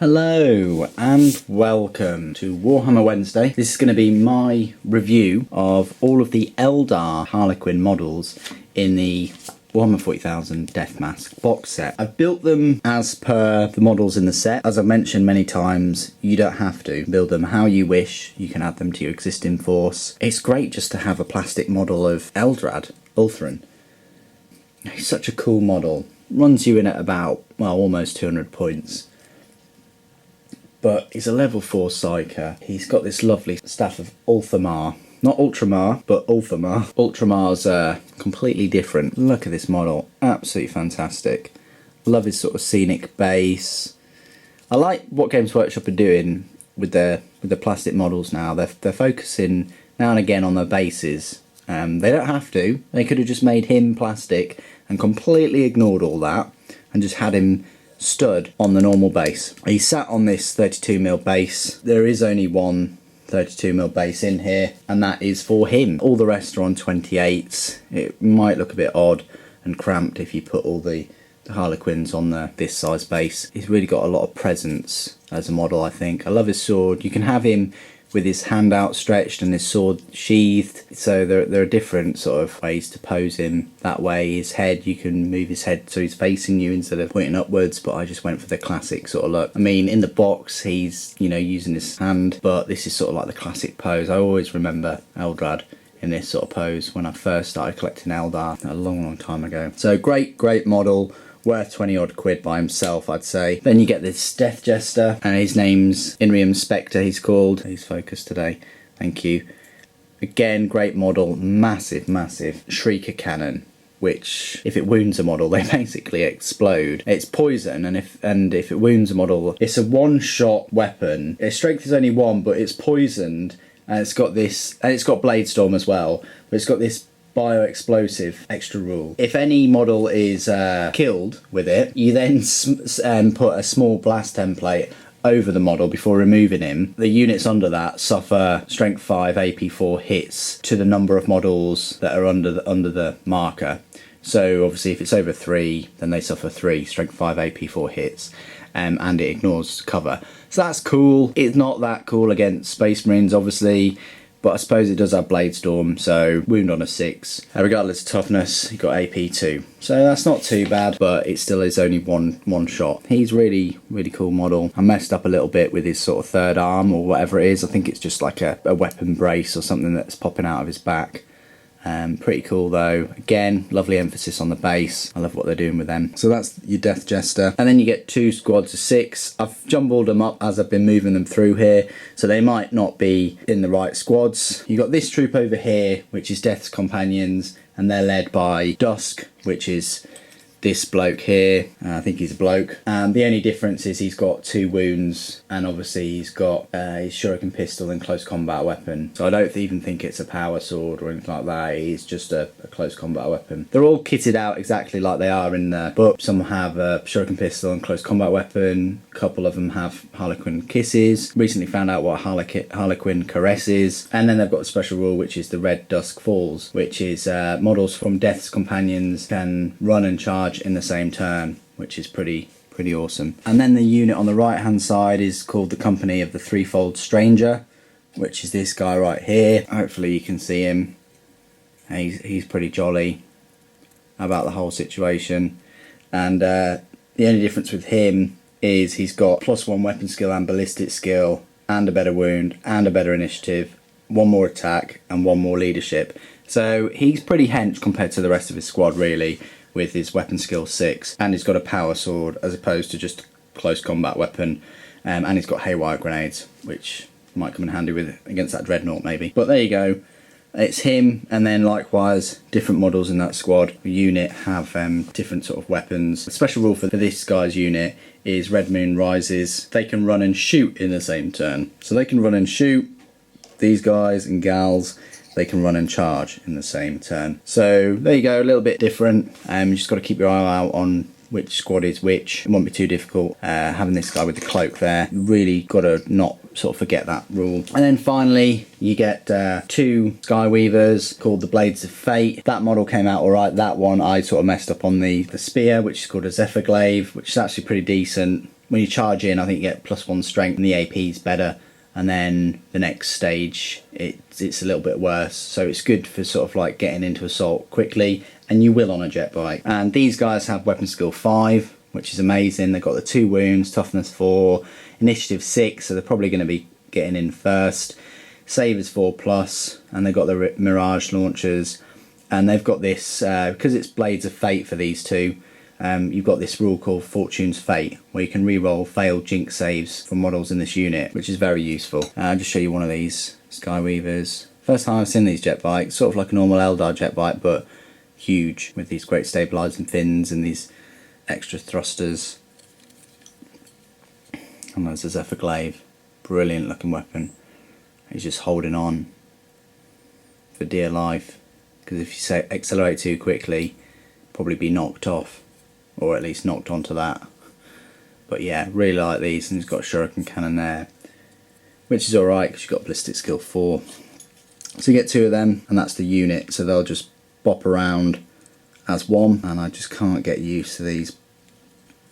Hello and welcome to Warhammer Wednesday. This is going to be my review of all of the Eldar Harlequin models in the Warhammer 40,000 Death Mask box set. I've built them as per the models in the set. As I've mentioned many times, you don't have to build them how you wish. You can add them to your existing force. It's great just to have a plastic model of Eldrad Ulthran. He's such a cool model. Runs you in at about, well, almost 200 points. But he's a level 4 Psyker. He's got this lovely staff of Ulthamar. Not Ultramar, but Ulthamar. Ultramar's completely different. Look at this model. Absolutely fantastic. Love his sort of scenic base. I like what Games Workshop are doing with the plastic models now. They're focusing now and again on their bases. They don't have to. They could have just made him plastic and completely ignored all that and just had him stood on the normal base. He sat on this 32mm base. There is only one 32mm base in here, and that is for him. All the rest are on 28s. It might look a bit odd and cramped if you put all the Harlequins on this size base. He's really got a lot of presence as a model, I think. I love his sword. You can have him with his hand outstretched and his sword sheathed, so there are different sort of ways to pose him that way. His head, you can move his head so he's facing you instead of pointing upwards, but I just went for the classic sort of look. I mean, in the box he's, you know, using his hand, but this is sort of like the classic pose. I always remember Eldrad in this sort of pose when I first started collecting Eldar a long time ago. So great model. Worth 20 odd quid by himself, I'd say. Then you get this Death Jester, and his name's Inrium Spectre, he's called. He's focused today, thank you. Again, great model, massive Shrieker cannon, which if it wounds a model, they basically explode. It's poison, and if it wounds a model, it's a one-shot weapon. Its strength is only 1, but it's poisoned, and it's got this, and it's got Blade Storm as well, but it's got this bio-explosive extra rule. If any model is killed with it, you then put a small blast template over the model before removing him. The units under that suffer strength 5 AP 4 hits to the number of models that are under the marker. So obviously if it's over 3, then they suffer 3 strength 5 AP 4 hits, and it ignores cover. So that's cool. It's not that cool against Space Marines, obviously, but I suppose it does have Blade Storm, so wound on a 6. Regardless of toughness, he got AP 2. So that's not too bad, but it still is only one shot. He's really cool model. I messed up a little bit with his sort of third arm or whatever it is. I think it's just like a weapon brace or something that's popping out of his back. Pretty cool though. Again, lovely emphasis on the base. I love what they're doing with them. So that's your Death Jester. And then you get 2 squads of 6. I've jumbled them up as I've been moving them through here, so they might not be in the right squads. You got this troop over here, which is Death's Companions, and they're led by Dusk, which is this bloke here. I think he's a bloke. The only difference is he's got 2 wounds, and obviously he's got his Shuriken pistol and close combat weapon. So I don't even think it's a power sword or anything like that. It's just a close combat weapon. They're all kitted out exactly like they are in the book. Some have a Shuriken pistol and close combat weapon. A couple of them have Harlequin kisses. Recently found out what Harlequin caress is. And then they've got a special rule, which is the Red Dusk Falls, which is models from Death's Companions can run and charge in the same turn, which is pretty awesome. And then the unit on the right hand side is called the Company of the Threefold Stranger, which is this guy right here. Hopefully you can see him. He's pretty jolly about the whole situation, and the only difference with him is he's got +1 weapon skill and ballistic skill, and a better wound, and a better initiative, 1 more attack, and 1 more leadership. So he's pretty hench compared to the rest of his squad, really, with his weapon skill 6, and he's got a power sword as opposed to just a close combat weapon, and he's got haywire grenades, which might come in handy with against that dreadnought maybe. But there you go, it's him, and then likewise different models in that squad unit have different sort of weapons. The special rule for this guy's unit is Red Moon Rises. They can run and shoot in the same turn, so they can run and shoot. These guys and gals, they can run and charge in the same turn. So there you go, a little bit different. You just got to keep your eye out on which squad is which. It won't be too difficult. Having this guy with the cloak there, really got to not sort of forget that rule. And then finally you get 2 Skyweavers called the Blades of Fate. That model came out alright. That one I sort of messed up on the spear, which is called a Zephyr Glaive, which is actually pretty decent. when you charge in, I think you get +1 strength and the AP is better. And then the next stage, it's a little bit worse. So it's good for sort of like getting into assault quickly, and you will on a jet bike. And these guys have weapon skill 5, which is amazing. They've got the 2 wounds, toughness 4, initiative 6, so they're probably going to be getting in first. Save is 4+, and they've got the Mirage launchers. And they've got this, because it's Blades of Fate for these two, you've got this rule called Fortune's Fate, where you can re-roll failed jinx saves from models in this unit, which is very useful. I'll just show you one of these Skyweavers. First time I've seen these jet bikes, sort of like a normal Eldar jet bike, but huge, with these great stabilising fins and these extra thrusters. And there's a Zephyr Glaive, brilliant looking weapon. He's just holding on for dear life, because if you say accelerate too quickly, probably be knocked off, or at least knocked onto that. But yeah, really like these. And he's got a shuriken cannon there, which is alright because you've got ballistic skill 4. So you get 2 of them, and that's the unit, so they'll just bop around as one, and I just can't get used to these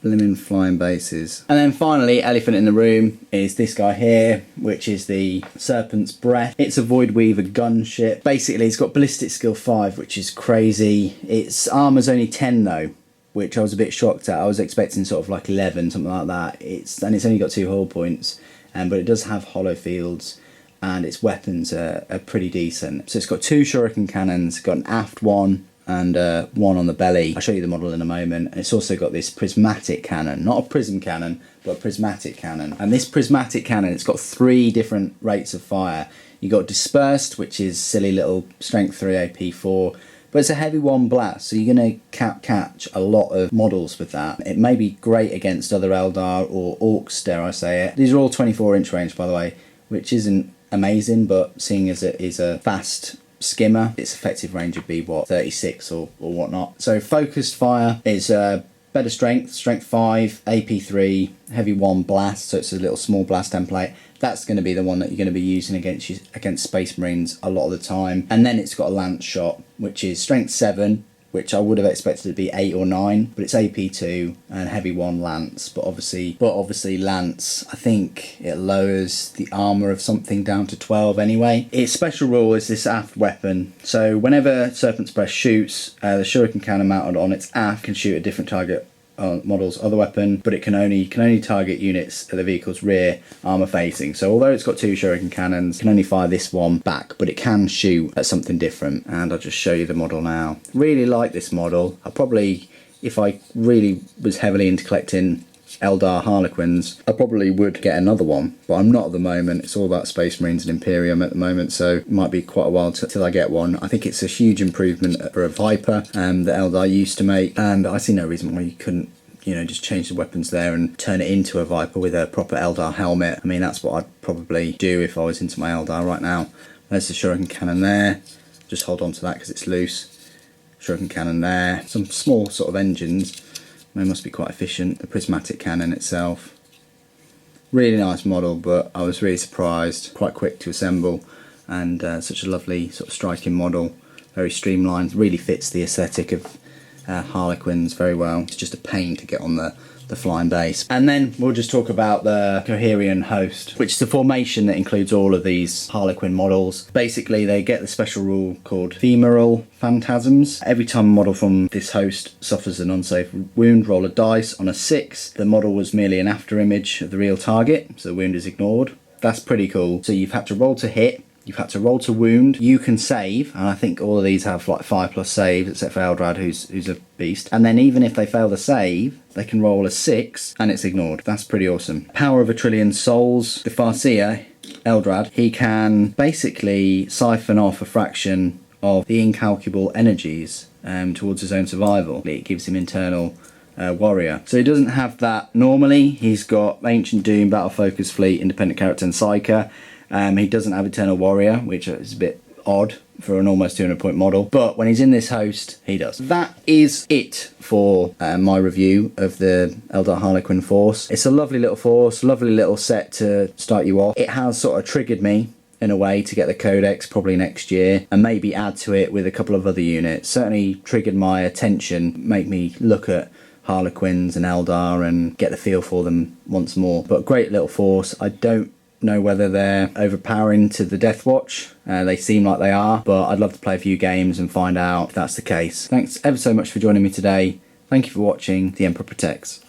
blimmin' flying bases. And then finally, elephant in the room, is this guy here, which is the Serpent's Breath. It's a Voidweaver Gunship. Basically, it's got ballistic skill 5, which is crazy. Its armour's only 10 though, which I was a bit shocked at. I was expecting sort of like 11, something like that. It's only got 2 hull points, but it does have hollow fields, and its weapons are pretty decent. So it's got 2 shuriken cannons, got an aft one, and one on the belly. I'll show you the model in a moment. And it's also got this prismatic cannon, not a prism cannon, but a prismatic cannon. And this prismatic cannon, it's got 3 different rates of fire. You got dispersed, which is silly little strength 3 AP 4, but it's a heavy 1 blast, so you're going to catch a lot of models with that. It may be great against other Eldar or Orcs, dare I say it. These are all 24-inch range, by the way, which isn't amazing, but seeing as it is a fast skimmer, its effective range would be what, 36 or whatnot. So focused fire is better strength 5, AP 3, heavy 1 blast, so it's a little small blast template. That's going to be the one that you're going to be using against Space Marines a lot of the time. And then it's got a lance shot, which is strength 7, which I would have expected to be 8 or 9, but it's AP 2 and heavy 1 lance. But obviously lance, I think it lowers the armour of something down to 12 anyway. Its special rule is this aft weapon. So whenever Serpent's Breath shoots, the shuriken cannon mounted on its aft can shoot a different target model's other weapon, but it can only target units at the vehicle's rear armour facing. So although it's got 2 shuriken cannons, it can only fire this one back, but it can shoot at something different. And I'll just show you the model now. Really like this model. I probably, if I really was heavily into collecting Eldar Harlequins, I probably would get another one, but I'm not at the moment. It's all about Space Marines and Imperium at the moment, so it might be quite a while till I get one. I think it's a huge improvement for a Viper that Eldar used to make, and I see no reason why you couldn't, you know, just change the weapons there and turn it into a Viper with a proper Eldar helmet. I mean, that's what I'd probably do if I was into my Eldar right now. There's the shuriken cannon there. Just hold on to that because it's loose. Shuriken cannon there. Some small sort of engines. They must be quite efficient. The prismatic cannon itself. Really nice model, but I was really surprised. Quite quick to assemble, and such a lovely sort of striking model. Very streamlined. Really fits the aesthetic of Harlequins very well. It's just a pain to get on the flying base. And then we'll just talk about the Coherian host, which is a formation that includes all of these Harlequin models. Basically, they get the special rule called Femoral Phantasms. Every time a model from this host suffers an unsafe wound, roll a dice. On a 6, the model was merely an after image of the real target, so the wound is ignored. That's pretty cool. So you've had to roll to hit, you've had to roll to wound, you can save, and I think all of these have like 5+ saves, except for Eldrad, who's a beast. And then even if they fail the save, they can roll a 6, and it's ignored. That's pretty awesome. Power of a Trillion Souls. The Farseer, Eldrad, he can basically siphon off a fraction of the incalculable energies towards his own survival. It gives him internal warrior. So he doesn't have that normally. He's got Ancient Doom, Battle Focus Fleet, Independent Character, and Psyker. He doesn't have Eternal Warrior, which is a bit odd for an almost 200-point model, but when he's in this host, he does. That is it for my review of the Eldar Harlequin force. It's a lovely little force, lovely little set to start you off. It has sort of triggered me in a way to get the codex probably next year, and maybe add to it with a couple of other units. Certainly triggered my attention, make me look at Harlequins and Eldar and get the feel for them once more. But great little force. I don't know whether they're overpowering to the Deathwatch. They seem like they are, but I'd love to play a few games and find out if that's the case. Thanks ever so much for joining me today. Thank you for watching. The Emperor Protects.